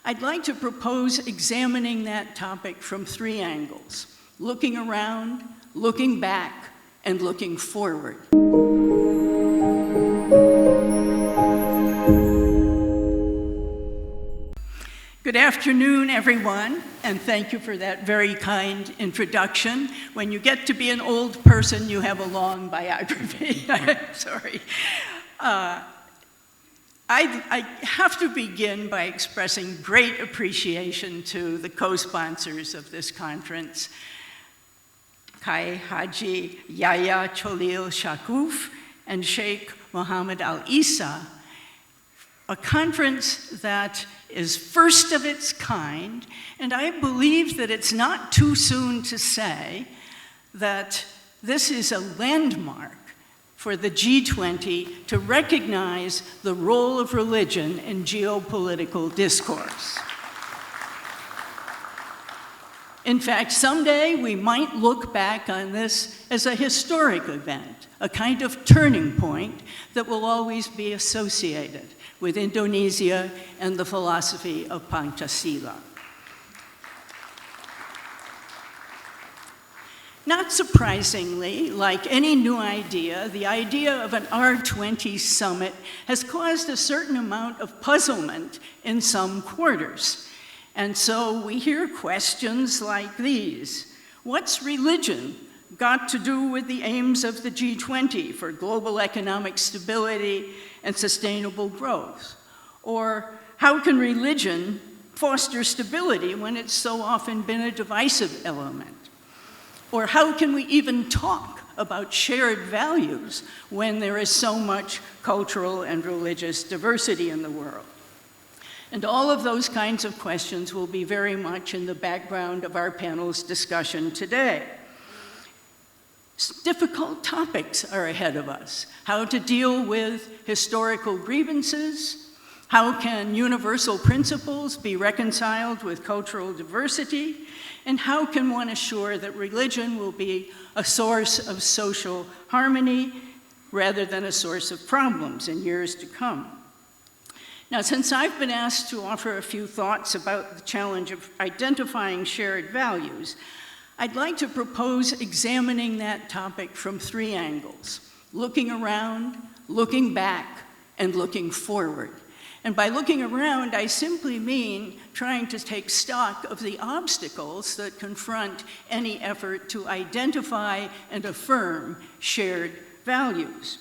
I'd like to propose examining that topic from three angles: looking around, looking back, and looking forward. Good afternoon, everyone, and thank you for that very kind introduction. When you get to be an old person, you have a long biography. Sorry. I have to begin by expressing great appreciation to the co-sponsors of this conference, Kai Haji Yahya Cholil Shakuf and Sheikh Mohammed Al Isa, a conference that is first of its kind, and I believe that it's not too soon to say that this is a landmark for the G20 to recognize the role of religion in geopolitical discourse. In fact, someday we might look back on this as a historic event, a kind of turning point that will always be associated with Indonesia and the philosophy of Pancasila. Not surprisingly, like any new idea, the idea of an R20 summit has caused a certain amount of puzzlement in some quarters. And so we hear questions like these: what's religion got to do with the aims of the G20 for global economic stability and sustainable growth? Or how can religion foster stability when it's so often been a divisive element? Or how can we even talk about shared values when there is so much cultural and religious diversity in the world? And all of those kinds of questions will be very much in the background of our panel's discussion today. Difficult topics are ahead of us: how to deal with historical grievances, how can universal principles be reconciled with cultural diversity, and how can one assure that religion will be a source of social harmony rather than a source of problems in years to come. Now, since I've been asked to offer a few thoughts about the challenge of identifying shared values, I'd like to propose examining that topic from three angles: looking around, looking back, and looking forward. And by looking around, I simply mean trying to take stock of the obstacles that confront any effort to identify and affirm shared values.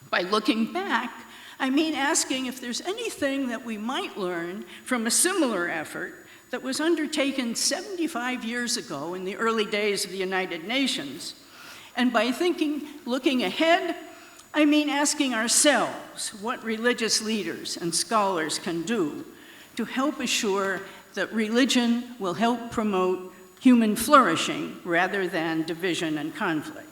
By looking back, I mean asking if there's anything that we might learn from a similar effort that was undertaken 75 years ago in the early days of the United Nations. And by looking ahead, I mean asking ourselves what religious leaders and scholars can do to help assure that religion will help promote human flourishing rather than division and conflict.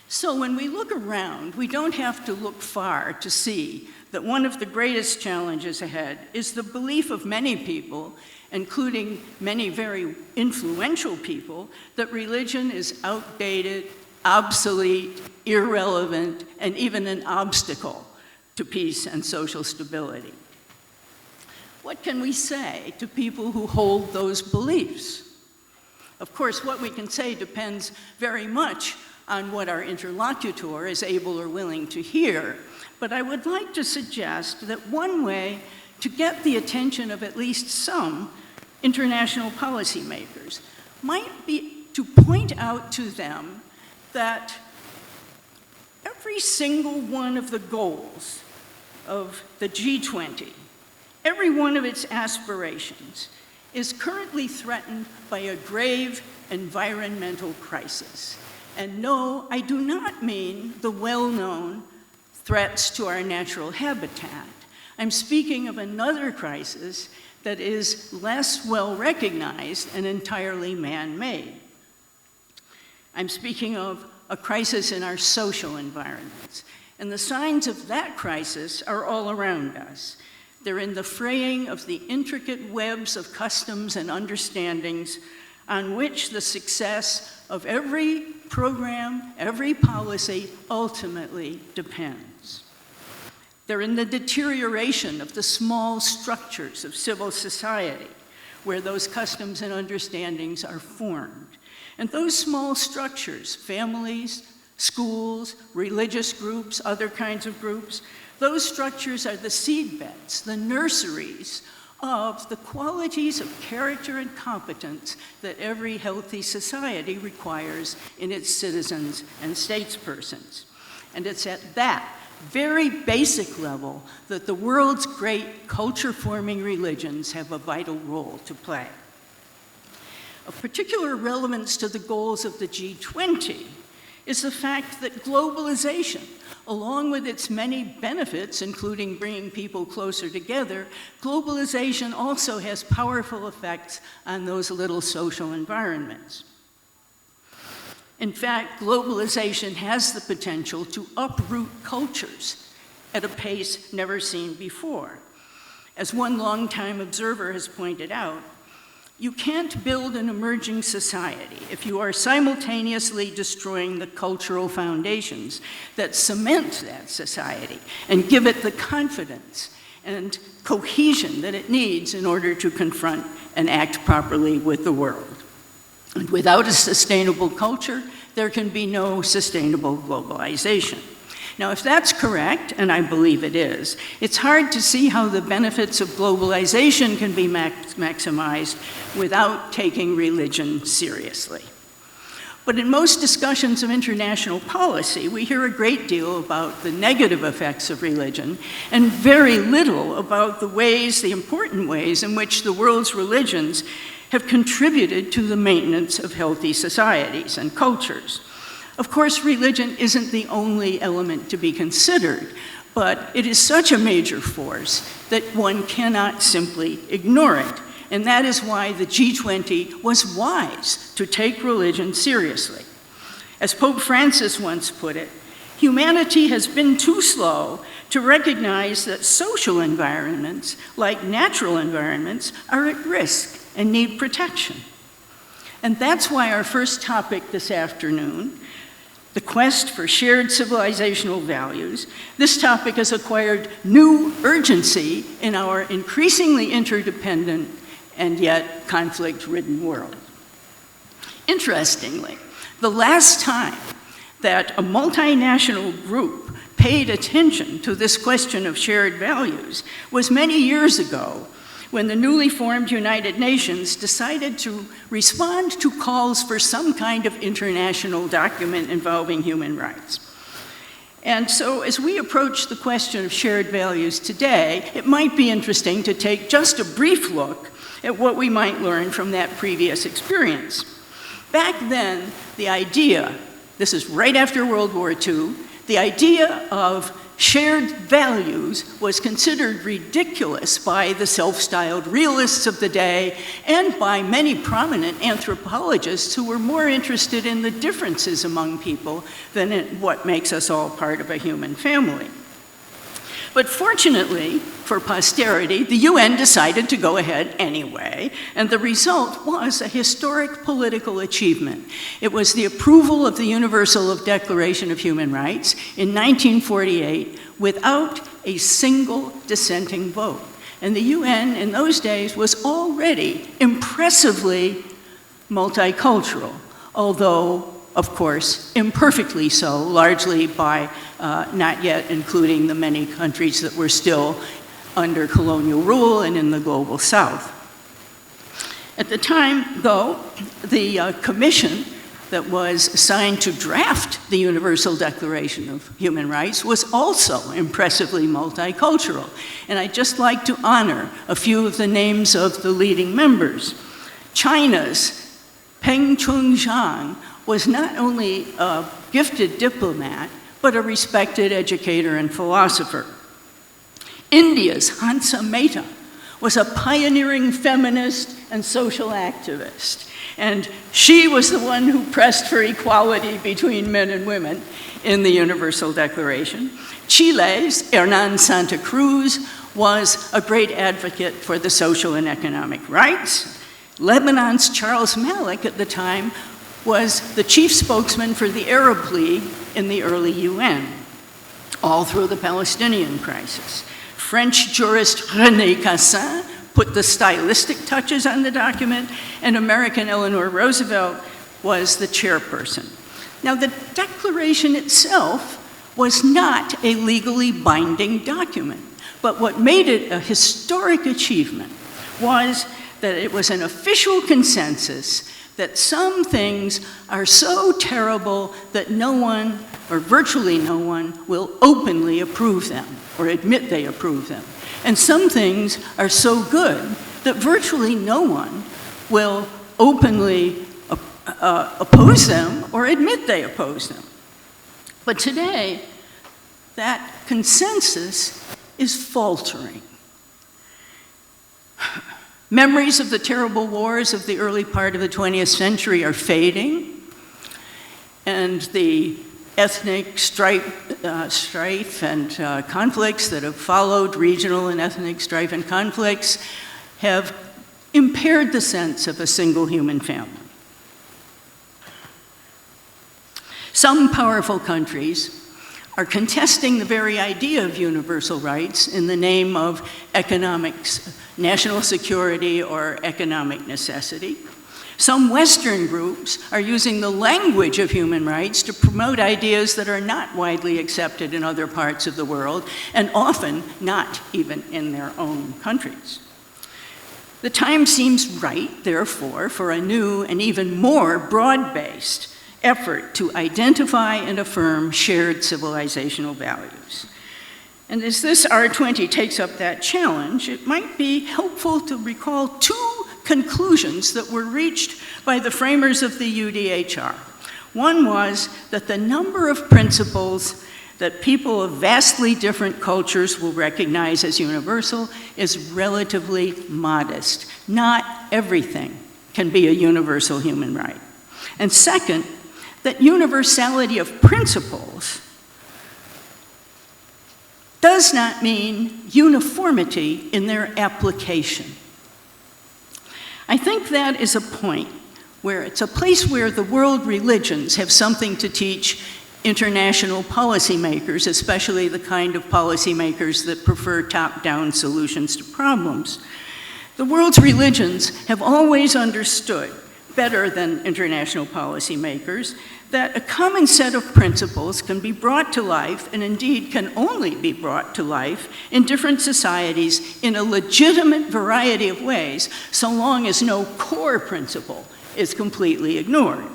So when we look around, we don't have to look far to see that one of the greatest challenges ahead is the belief of many people, including many very influential people, that religion is outdated, obsolete, irrelevant, and even an obstacle to peace and social stability. What can we say to people who hold those beliefs? Of course, what we can say depends very much on what our interlocutor is able or willing to hear. But I would like to suggest that one way to get the attention of at least some international policymakers might be to point out to them that every single one of the goals of the G20, every one of its aspirations, is currently threatened by a grave environmental crisis. And no, I do not mean the well-known threats to our natural habitat. I'm speaking of another crisis that is less well recognized and entirely man-made. I'm speaking of a crisis in our social environments. And the signs of that crisis are all around us. They're in the fraying of the intricate webs of customs and understandings on which the success of every program, every policy ultimately depends. They're in the deterioration of the small structures of civil society, where those customs and understandings are formed. And those small structures, families, schools, religious groups, other kinds of groups, those structures are the seedbeds, the nurseries of the qualities of character and competence that every healthy society requires in its citizens and statespersons. And it's at that very basic level that the world's great culture-forming religions have a vital role to play. Of particular relevance to the goals of the G20 is the fact that globalization, along with its many benefits, including bringing people closer together, globalization also has powerful effects on those little social environments. In fact, globalization has the potential to uproot cultures at a pace never seen before. As one longtime observer has pointed out, you can't build an emerging society if you are simultaneously destroying the cultural foundations that cement that society and give it the confidence and cohesion that it needs in order to confront and act properly with the world. And without a sustainable culture, there can be no sustainable globalization. Now, if that's correct, and I believe it is, it's hard to see how the benefits of globalization can be maximized without taking religion seriously. But in most discussions of international policy, we hear a great deal about the negative effects of religion and very little about the important ways in which the world's religions have contributed to the maintenance of healthy societies and cultures. Of course, religion isn't the only element to be considered, but it is such a major force that one cannot simply ignore it. And that is why the G20 was wise to take religion seriously. As Pope Francis once put it, humanity has been too slow to recognize that social environments, like natural environments, are at risk and need protection. And that's why our first topic this afternoon, the quest for shared civilizational values, this topic has acquired new urgency in our increasingly interdependent and yet conflict-ridden world. Interestingly, the last time that a multinational group paid attention to this question of shared values was many years ago, when the newly formed United Nations decided to respond to calls for some kind of international document involving human rights. And so as we approach the question of shared values today, it might be interesting to take just a brief look at what we might learn from that previous experience. Back then, the idea, this is right after World War II, the idea of shared values was considered ridiculous by the self-styled realists of the day and by many prominent anthropologists who were more interested in the differences among people than in what makes us all part of a human family. But fortunately for posterity, the UN decided to go ahead anyway, and the result was a historic political achievement. It was the approval of the Universal Declaration of Human Rights in 1948 without a single dissenting vote. And the UN in those days was already impressively multicultural, although, of course, imperfectly so, largely by not yet including the many countries that were still under colonial rule and in the global south. At the time, though, the commission that was assigned to draft the Universal Declaration of Human Rights was also impressively multicultural. And I'd just like to honor a few of the names of the leading members. China's Peng Chun-zhang was not only a gifted diplomat, but a respected educator and philosopher. India's Hansa Mehta was a pioneering feminist and social activist, and she was the one who pressed for equality between men and women in the Universal Declaration. Chile's Hernan Santa Cruz was a great advocate for the social and economic rights. Lebanon's Charles Malik at the time was the chief spokesman for the Arab League in the early UN. all through the Palestinian crisis. French jurist René Cassin put the stylistic touches on the document, and American Eleanor Roosevelt was the chairperson. Now, the Declaration itself was not a legally binding document, but what made it a historic achievement was that it was an official consensus that some things are so terrible that no one, or virtually no one, will openly approve them or admit they approve them. And some things are so good that virtually no one will openly oppose them or admit they oppose them. But today, that consensus is faltering. Memories of the terrible wars of the early part of the 20th century are fading, and the ethnic strife and conflicts that have followed, regional and ethnic strife and conflicts, have impaired the sense of a single human family. Some powerful countries are contesting the very idea of universal rights in the name of economics, national security, or economic necessity. Some Western groups are using the language of human rights to promote ideas that are not widely accepted in other parts of the world, and often not even in their own countries. The time seems right, therefore, for a new and even more broad-based effort to identify and affirm shared civilizational values. And as this R20 takes up that challenge, it might be helpful to recall two conclusions that were reached by the framers of the UDHR. One was that the number of principles that people of vastly different cultures will recognize as universal is relatively modest. Not everything can be a universal human right. And second, that universality of principles does not mean uniformity in their application. I think that is a point where it's a place where the world religions have something to teach international policymakers, especially the kind of policymakers that prefer top-down solutions to problems. The world's religions have always understood, better than international policymakers, that a common set of principles can be brought to life, and indeed can only be brought to life, in different societies in a legitimate variety of ways, so long as no core principle is completely ignored.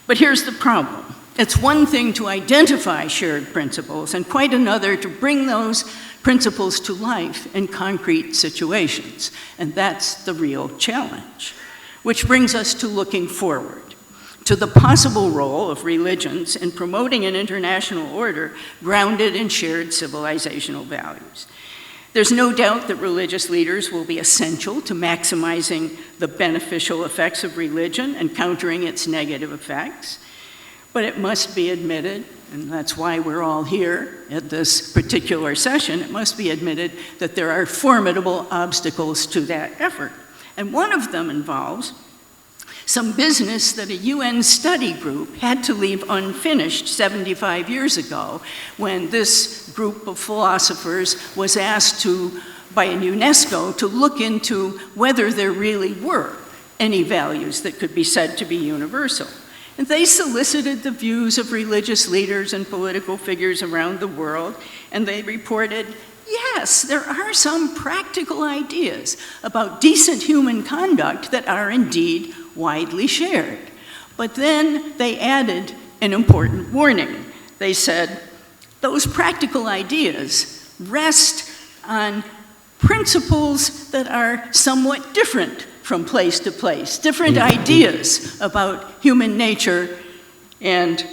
But here's the problem. It's one thing to identify shared principles, and quite another to bring those principles to life in concrete situations. And that's the real challenge. Which brings us to looking forward, to the possible role of religions in promoting an international order grounded in shared civilizational values. There's no doubt that religious leaders will be essential to maximizing the beneficial effects of religion and countering its negative effects. But it must be admitted, and that's why we're all here at this particular session, it must be admitted that there are formidable obstacles to that effort. And one of them involves some business that a UN study group had to leave unfinished 75 years ago when this group of philosophers was asked by UNESCO to look into whether there really were any values that could be said to be universal. And they solicited the views of religious leaders and political figures around the world, and they reported, yes, there are some practical ideas about decent human conduct that are indeed widely shared. But then they added an important warning. They said, those practical ideas rest on principles that are somewhat different from place to place, different ideas about human nature and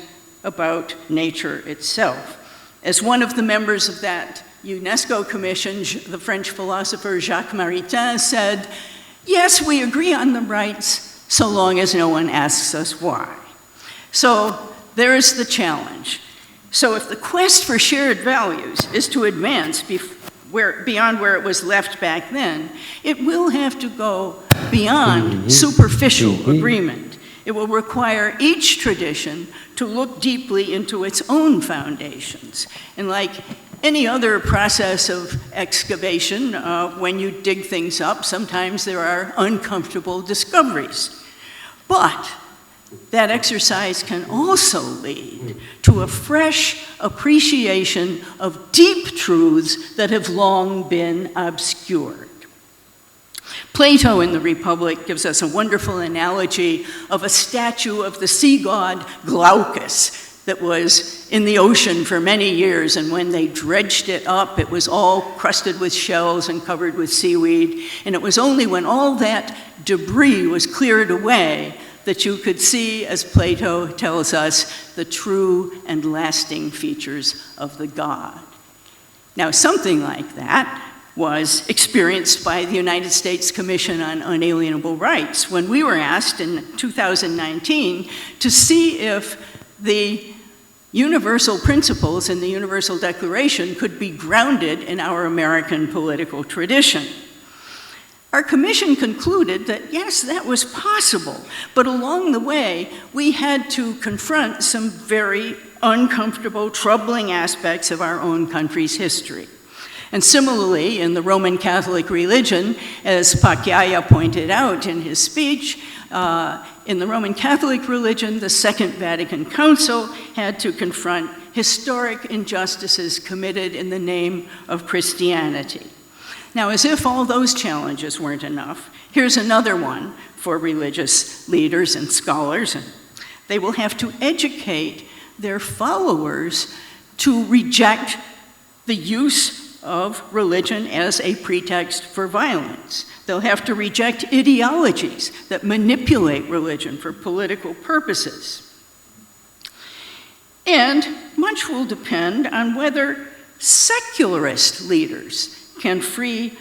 about nature itself. As one of the members of that UNESCO commission, the French philosopher Jacques Maritain said, yes, we agree on the rights so long as no one asks us why. So there's the challenge. So if the quest for shared values is to advance beyond where it was left back then, it will have to go beyond superficial agreement It will require each tradition to look deeply into its own foundations. And like any other process of excavation, when you dig things up, sometimes there are uncomfortable discoveries. But that exercise can also lead to a fresh appreciation of deep truths that have long been obscured. Plato in the Republic gives us a wonderful analogy of a statue of the sea god Glaucus that was in the ocean for many years, and when they dredged it up, it was all crusted with shells and covered with seaweed, and it was only when all that debris was cleared away that you could see, as Plato tells us, the true and lasting features of the god. Now, something like that was experienced by the United States Commission on Unalienable Rights when we were asked in 2019 to see if the universal principles in the Universal Declaration could be grounded in our American political tradition. Our commission concluded that yes, that was possible, but along the way, we had to confront some very uncomfortable, troubling aspects of our own country's history. And similarly, in the Roman Catholic religion, as Pakyaya pointed out in his speech, in the Roman Catholic religion, the Second Vatican Council had to confront historic injustices committed in the name of Christianity. Now, as if all those challenges weren't enough, here's another one for religious leaders and scholars. They will have to educate their followers to reject the use of religion as a pretext for violence. They'll have to reject ideologies that manipulate religion for political purposes. And much will depend on whether secularist leaders can free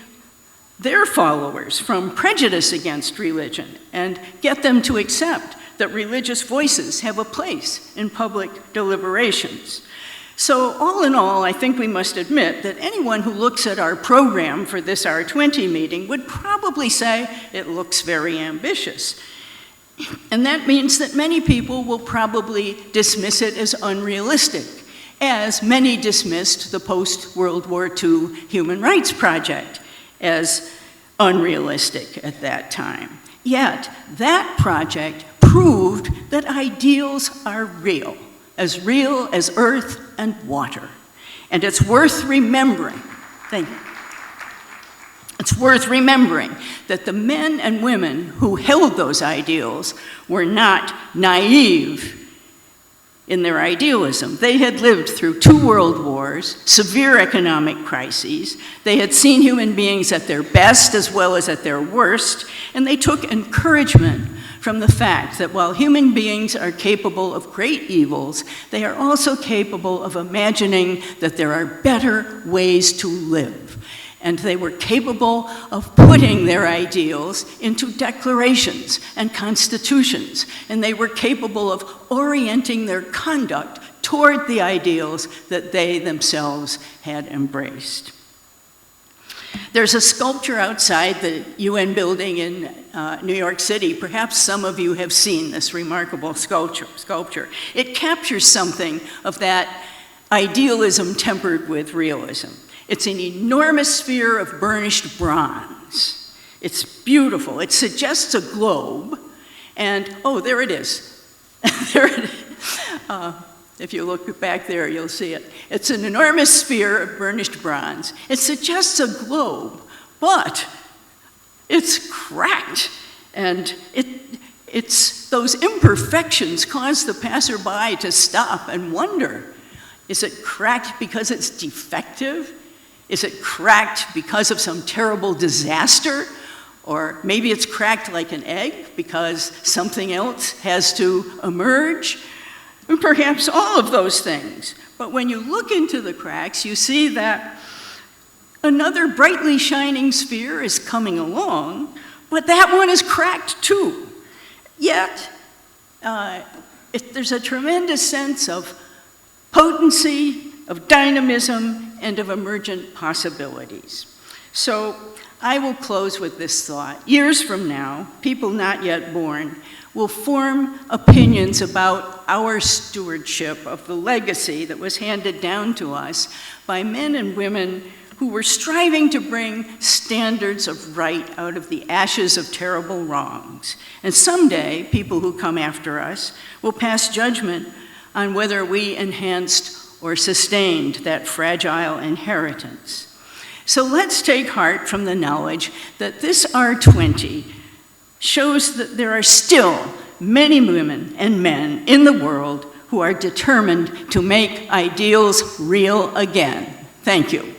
their followers from prejudice against religion and get them to accept that religious voices have a place in public deliberations. So all in all, I think we must admit that anyone who looks at our program for this R20 meeting would probably say it looks very ambitious. And that means that many people will probably dismiss it as unrealistic, as many dismissed the post-World War II Human Rights Project as unrealistic at that time. Yet, that project proved that ideals are real as earth and water. And it's worth remembering, thank you. It's worth remembering that the men and women who held those ideals were not naive in their idealism. They had lived through 2 world wars, severe economic crises. They had seen human beings at their best as well as at their worst, and they took encouragement from the fact that while human beings are capable of great evils, they are also capable of imagining that there are better ways to live. And they were capable of putting their ideals into declarations and constitutions. And they were capable of orienting their conduct toward the ideals that they themselves had embraced. There's a sculpture outside the UN building in New York City. Perhaps some of you have seen this remarkable sculpture. It captures something of that idealism tempered with realism. It's an enormous sphere of burnished bronze. It's beautiful. It suggests a globe, and oh, there it is. There it is. If you look back there, you'll see it. It's an enormous sphere of burnished bronze. It suggests a globe, but it's cracked, and it's those imperfections cause the passerby to stop and wonder, is it cracked because it's defective? Is it cracked because of some terrible disaster? Or maybe it's cracked like an egg because something else has to emerge? And perhaps all of those things. But when you look into the cracks, you see that another brightly shining sphere is coming along, but that one is cracked too. Yet, there's a tremendous sense of potency, of dynamism, and of emergent possibilities. So I will close with this thought. Years from now, people not yet born will form opinions about our stewardship of the legacy that was handed down to us by men and women who were striving to bring standards of right out of the ashes of terrible wrongs. And someday, people who come after us will pass judgment on whether we enhanced or sustained that fragile inheritance. So let's take heart from the knowledge that this R20 shows that there are still many women and men in the world who are determined to make ideals real again. Thank you.